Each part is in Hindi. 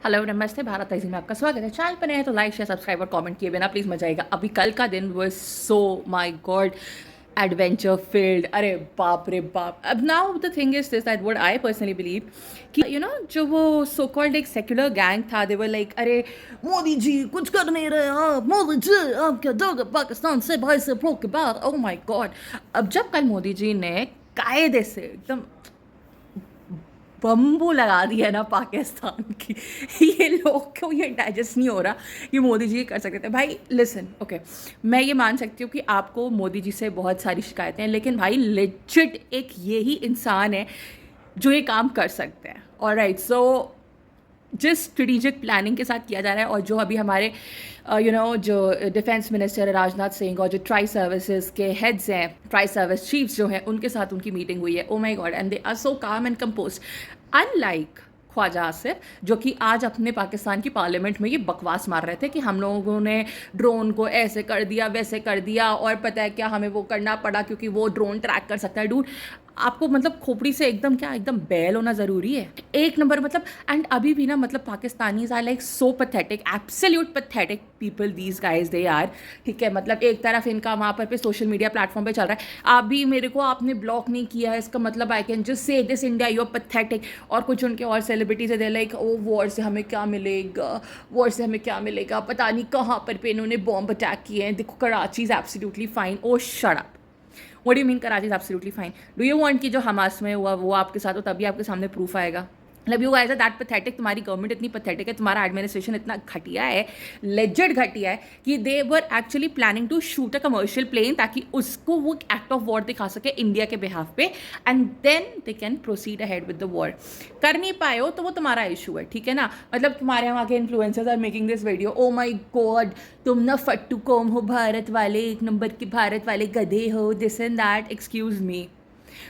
हेलो नमस्ते भारत तहजीब में आपका स्वागत है। चैनल पर नए हैं तो लाइक शेयर सब्सक्राइब और कमेंट किए बिना प्लीज़ मजा आएगा। अभी कल का दिन वो so my God adventure field. अरे बाप रे बाप। अब now the thing is this that what I personally believe कि जो वो सो कॉल्ड एक सेक्युलर गैंग था, दे वर लाइक अरे मोदी जी कुछ कर नहीं रहे आप, मोदी जी आप क्या दोगे पाकिस्तान से भाई से प्रो के बाद। Oh my God. अब जब कल मोदी जी ने कायदे से एकदम बम्बू लगा दिया ना पाकिस्तान की, ये लोग को ये डाइजेस्ट नहीं हो रहा कि मोदी जी ये कर सकते थे। भाई लिसन, ओके, मैं ये मान सकती हूँ कि आपको मोदी जी से बहुत सारी शिकायतें हैं, लेकिन भाई लेजिट एक यही इंसान है जो ये काम कर सकते हैं। ऑलराइट, सो जिस स्ट्रेटेजिक प्लानिंग के साथ किया जा रहा है और जो अभी हमारे जो डिफेंस मिनिस्टर राजनाथ सिंह और जो ट्राई सर्विसेज के हेड्स हैं, ट्राई सर्विस चीफ्स जो हैं, उनके साथ उनकी मीटिंग हुई है। Oh my God, and they are so calm and compose unlike Khawaja Asif, जो कि आज अपने पाकिस्तान की पार्लियामेंट में ये बकवास मार रहे थे कि हम लोगों ने ड्रोन को ऐसे कर दिया वैसे कर दिया और पता है क्या हमें वो करना पड़ा क्योंकि वो ड्रोन ट्रैक कर सकता है। डूड, आपको मतलब खोपड़ी से एकदम क्या एकदम बैल होना ज़रूरी है? एक नंबर मतलब। एंड अभी भी ना मतलब Pakistanis are like so pathetic, absolute pathetic people these guys they are. ठीक है, मतलब एक तरफ इनका वहाँ पर सोशल मीडिया प्लेटफॉर्म पे चल रहा है, अभी मेरे को आपने ब्लॉक नहीं किया है इसका मतलब I can just say this India you are pathetic. और कुछ उनके और सेलिब्रिटीज है, दे लाइक ओ वॉर से हमें क्या मिलेगा, वॉर से हमें क्या मिलेगा, पता नहीं कहाँ पर पे इन्होंने बॉम्ब अटैक किए हैं, देखो Karachi is absolutely fine. Oh shut up, what do you mean Karachi is absolutely fine? Do you want कि जो हमास में हुआ वो आपके साथ हो, तभी आपके सामने प्रूफ आएगा? मतलब you guys are that pathetic, तुम्हारी गवर्नमेंट इतनी पैथेटिक है, तुम्हारा एडमिनिस्ट्रेशन इतना घटिया है, लेजेड घटिया है कि they were actually planning to shoot a commercial plane ताकि उसको वो एक्ट ऑफ वॉर दिखा सके इंडिया के बिहाफ पे, and then they can proceed ahead with the war. कर नहीं पाए हो तो वो तुम्हारा इशू है, ठीक है ना? मतलब तुम्हारे वहाँ के influencers are making this video, oh my god तुम ना फट्टू कौम हो, भारत वाले एक नंबर के भारत वाले गधे हो, this and that. Excuse me,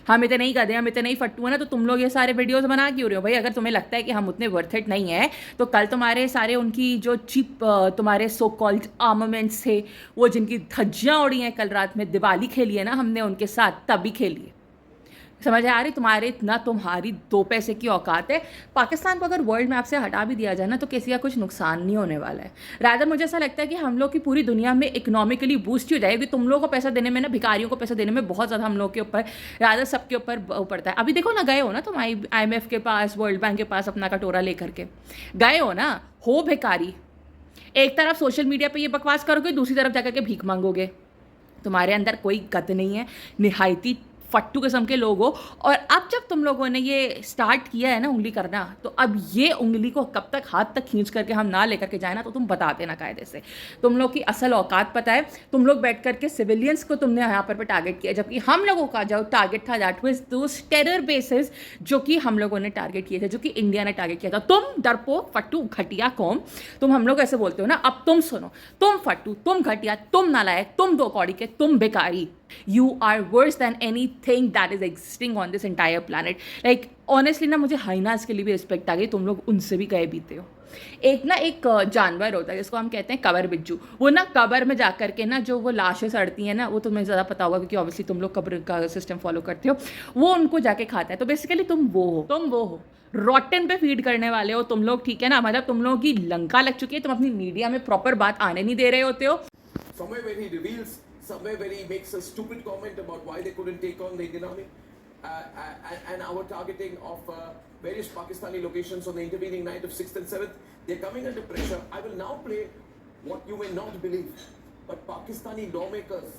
हम इतने नहीं गधे, हम इतने नहीं फट्टू है ना, तो तुम लोग ये सारे वीडियोस बना क्यों रहे हो भाई? अगर तुम्हें लगता है कि हम उतने वर्थ इट नहीं है तो कल तुम्हारे सारे उनकी जो चीप तुम्हारे सो कॉल्ड आर्मामेंट्स थे, वो जिनकी धज्जियाँ उड़ी हैं, कल रात में दिवाली खेली है ना हमने उनके साथ, तभी खेली है। समझ आ रही तुम्हारे इतना, तुम्हारी दो पैसे की औकात है। पाकिस्तान को अगर वर्ल्ड मैप से हटा भी दिया जाए ना तो किसी का कुछ नुकसान नहीं होने वाला है। रादर मुझे ऐसा लगता है कि हम लोग की पूरी दुनिया में इकोनॉमिकली बूस्ट हो जाएगी। तुम लोगों को पैसा देने में ना, भिखारियों को पैसा देने में बहुत ज़्यादा हम लोग के ऊपर, रादर सबके ऊपर पड़ता है। अभी देखो ना, गए हो ना तुम IMF के पास, वर्ल्ड बैंक के पास अपना कटोरा लेकर के गए हो ना, हो भिखारी। एक तरफ सोशल मीडिया पर ये बकवास करोगे, दूसरी तरफ जाकर के भीख मांगोगे। तुम्हारे अंदर कोई गत नहीं है, निहायती फट्टू किस्म के लोग हो। और अब जब तुम लोगों ने ये स्टार्ट किया है ना उंगली करना, तो अब ये उंगली को कब तक हाथ तक खींच करके हम ना लेकर के जाए ना, तो तुम बता देना कायदे से। तुम लोग की असल औकात पता है, तुम लोग बैठ करके सिविलियंस को तुमने यहाँ पर टारगेट किया, जबकि हम लोगों का जो टारगेट था that was those terror basis जो कि हम लोगों ने टारगेट किए थे, जो कि इंडिया ने टारगेट किया था। तुम डरपोक फट्टू घटिया कौम, तुम हम लोग ऐसे बोलते हो ना, अब तुम सुनो, तुम फट्टू, तुम घटिया, तुम नालायक, तुम दो कौड़ी के, तुम बेकारी, you are worse than anything that is existing on this entire planet. Like honestly ना, मुझे हाइनास के लिए भी रिस्पेक्ट आ गई, तुम लोग उनसे भी गए बीते हो। एक जानवर होता है जिसको हम कहते हैं कबर बिज्जू, वो ना कबर में जाकर के ना जो वो लाशें सड़ती हैं ना, वो तुम्हें ज़्यादा पता होगा क्योंकि ऑब्वियसली तुम लोग कब्र का सिस्टम फॉलो करते हो, वो उनको जाके खाता है। तो बेसिकली तुम वो हो रॉटन पे फीड करने वाले हो तुम लोग, ठीक है ना? मतलब तुम लोगों की लंका लग चुकी है, तुम अपनी मीडिया में प्रॉपर बात आने नहीं दे रहे होते हो। Somewhere where he makes a stupid comment about why they couldn't take on the Indian army and our targeting of various Pakistani locations on the intervening night of 6th and 7th. They're coming under pressure. I will now play what you may not believe, but Pakistani lawmakers,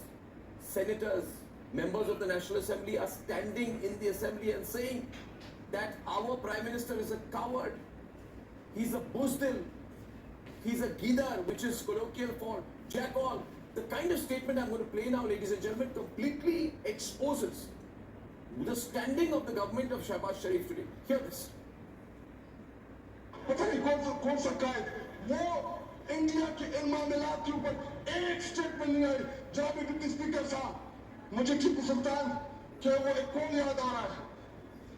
senators, members of the National Assembly are standing in the assembly and saying that our Prime Minister is a coward. He's a buzdil. He's a gidar, which is colloquial for jackal. The kind of statement I'm going to play now, ladies and gentlemen, completely exposes the standing of the government of Shahbaz Sharif today. Hear this. पता नहीं कौन सा कायद वो इंडिया के इन मामलात के ऊपर एक स्टेटमेंट नहीं आई। जनाब डिप्टी स्पीकर साहब, मुझे टीपू सुल्तान के वो एक कौन याद आ रहा है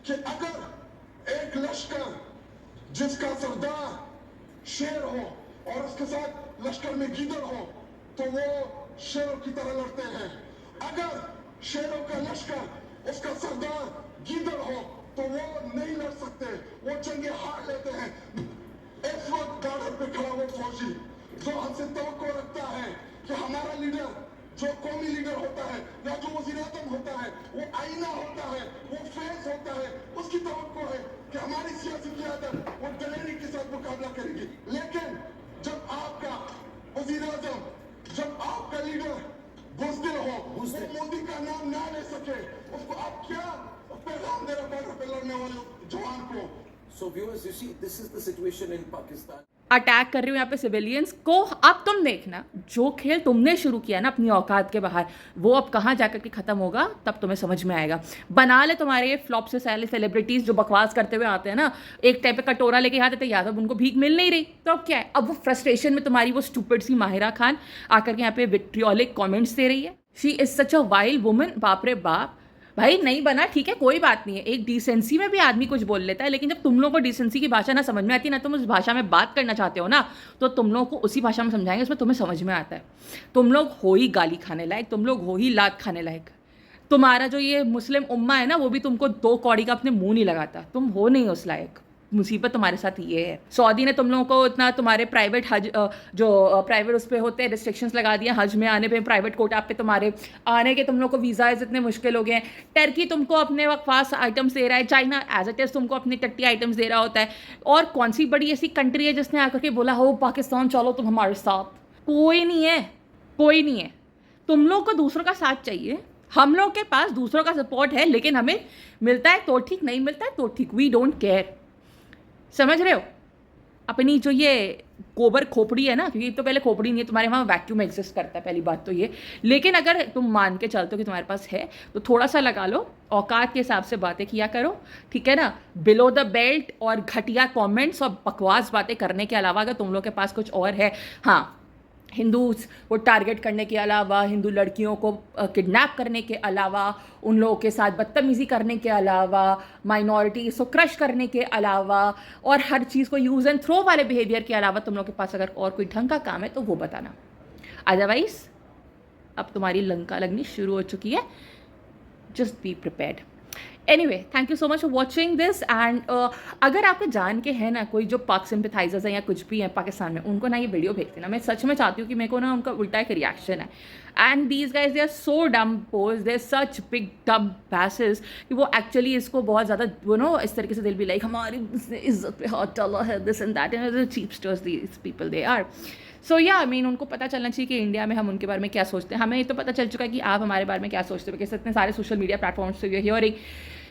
कि अगर एक लश्कर जिसका सरदार शेर हो और उसके साथ लश्कर में गीदड़ हो तो वो शेरों की तरह लड़ते हैं। अगर शेरों का लश्कर उसका सरदार गीदड़ हो तो वो नहीं लड़ सकते, वो जंगे हार लेते हैं। इस पे खड़ा वो फौजी जो हमसे तवक्को रखता है कि हमारा लीडर जो कौमी लीडर होता है या जो वज़ीर-ए-आज़म होता है वो आईना होता है, वो फेस होता है, उसकी तवक्को है कि हमारी सियासी क़यादत वो दलेरी के साथ मुकाबला करेगी। लेकिन जब आपका वज़ीर-ए-आज़म, जब आपका लीडर बुज़दिल हो, वो मोदी का नाम ना ले सके, उसको आप क्या पैगाम दे रहे बॉर्डर पे लड़ने वाले जवान को? So viewers, you see, this is the situation in Pakistan. Attack कर रही हूँ यहाँ पे सिविलियंस को। अब तुम देखना, जो खेल तुमने शुरू किया ना अपनी औकात के बाहर, वो अब कहाँ जाकर के ख़त्म होगा तब तुम्हें समझ में आएगा। बना ले तुम्हारे फ्लॉप से सारे सेलिब्रिटीज़ जो बकवास करते हुए आते हैं ना, एक टाइप पे कटोरा लेके आते थे, या तो उनको भीख मिल नहीं रही, तो अब क्या है, अब वो फ्रस्ट्रेशन में तुम्हारी वो स्टूपिड सी माहिरा खान आकर के यहाँ पे विट्रियोलिक कॉमेंट्स दे रही है। She is such a wild woman. बाप रे बाप भाई, नहीं बना ठीक है, कोई बात नहीं है, एक डिसेंसी में भी आदमी कुछ बोल लेता है, लेकिन जब तुम लोगों को डिसेंसी की भाषा ना समझ में आती ना, तुम उस भाषा में बात करना चाहते हो ना, तो तुम लोगों को उसी भाषा में समझाएंगे उसमें तुम्हें समझ में आता है। तुम लोग हो ही गाली खाने लायक, तुम लोग हो ही लात खाने लायक। तुम्हारा जो ये मुस्लिम उम्मा है ना, वो भी तुमको 2 कौड़ी का अपने मुंह नहीं लगाता, तुम हो नहीं उस लायक। मुसीबत तुम्हारे साथ ये है, सऊदी ने तुम लोगों को इतना तुम्हारे प्राइवेट हज जो प्राइवेट उस पर होते हैं रिस्ट्रिक्शंस लगा दिए, हज में आने पे प्राइवेट कोटा पे तुम्हारे आने के तुम लोग को वीज़ाज इतने मुश्किल हो गए हैं। टर्की तुमको अपने बकवास आइटम्स दे रहा है, चाइना एज इट इज़ तुमको अपनी टट्टी आइटम्स दे रहा होता है, और कौन सी बड़ी ऐसी कंट्री है जिसने आकर के बोला हो पाकिस्तान चलो तुम हमारे साथ? कोई नहीं है, कोई नहीं है। तुम लोग को दूसरों का साथ चाहिए, हम लोग के पास दूसरों का सपोर्ट है, लेकिन हमें मिलता है तो ठीक, नहीं मिलता है तो ठीक, वी डोंट केयर। समझ रहे हो? अपनी जो ये गोबर खोपड़ी है ना, क्योंकि तो पहले खोपड़ी नहीं है, तुम्हारे वहाँ वैक्यूम एग्जिस्ट करता है, पहली बात तो ये। लेकिन अगर तुम मान के चलते हो कि तुम्हारे पास है, तो थोड़ा सा लगा लो, औकात के हिसाब से बातें किया करो, ठीक है ना? बिलो द बेल्ट और घटिया कमेंट्स और बकवास बातें करने के अलावा अगर तुम लोग के पास कुछ और है, हाँ, हिंदूज को टारगेट करने के अलावा, हिंदू लड़कियों को किडनैप करने के अलावा, उन लोगों के साथ बदतमीज़ी करने के अलावा, माइनॉरिटीज़ को क्रश करने के अलावा, और हर चीज़ को यूज़ एंड थ्रो वाले बिहेवियर के अलावा तुम लोग के पास अगर और कोई ढंग का काम है तो वो बताना। अदरवाइज अब तुम्हारी लंका लगनी शुरू हो चुकी है। Just be prepared. Anyway, thank you so much for watching this. And अगर आपको जान के है ना कोई जो पाक सिंपथाइजर्स हैं या कुछ भी हैं पाकिस्तान में, उनको ना ये वीडियो भेज देना। मैं सच में चाहती हूँ कि मेरे को ना उनका उल्टा एक रिएक्शन है। And these guys they are so dumb pose, they are such big dumb bases कि वो एक्चुअली इसको बहुत ज़्यादा वो नो इस तरीके से दिल भी लाइक हमारी इज्जत पे हाथ डाला है, this and that, and cheapsters these people they are. So yeah I mean उनको पता चलना चाहिए कि इंडिया में हम उनके बारे में क्या सोचते हैं। हमें ये तो पता चल चुका है कि आप हमारे बारे में क्या सोचते हो, बिकॉज इतने सारे सोशल मीडिया प्लेटफॉर्म्स से हियरिंग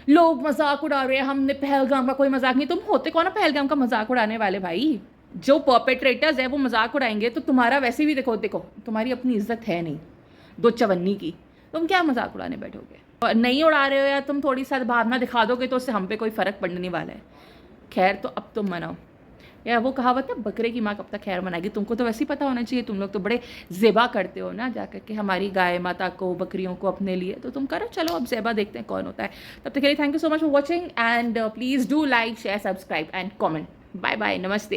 लोग मजाक उड़ा रहे हैं, हमने पहलगाम का कोई मजाक नहीं। तुम होते कौन ना पहलगाम का मजाक उड़ाने वाले भाई? जो परपेट्रेटर्स है वो मजाक उड़ाएंगे तो तुम्हारा वैसे भी देखो तुम्हारी अपनी इज्जत है नहीं 2 चवन्नी की, तुम क्या मजाक उड़ाने बैठोगे? और नहीं उड़ा रहे हो या तुम थोड़ी सद्भावना दिखा दोगे तो उससे हम पे कोई फ़र्क पड़ने वाला है। खैर तो अब तुम मनाओ, या वो कहावत है बकरे की माँ कब तक खैर मनाएगी। तुमको तो वैसे ही पता होना चाहिए, तुम लोग तो बड़े ज़ेबा करते हो ना जाकर के हमारी गाय माता को, बकरियों को अपने लिए, तो तुम करो। चलो अब ज़ेबा देखते हैं कौन होता है। तब तक के लिए thank you so much for watching and please do like share subscribe and comment. Bye bye, नमस्ते।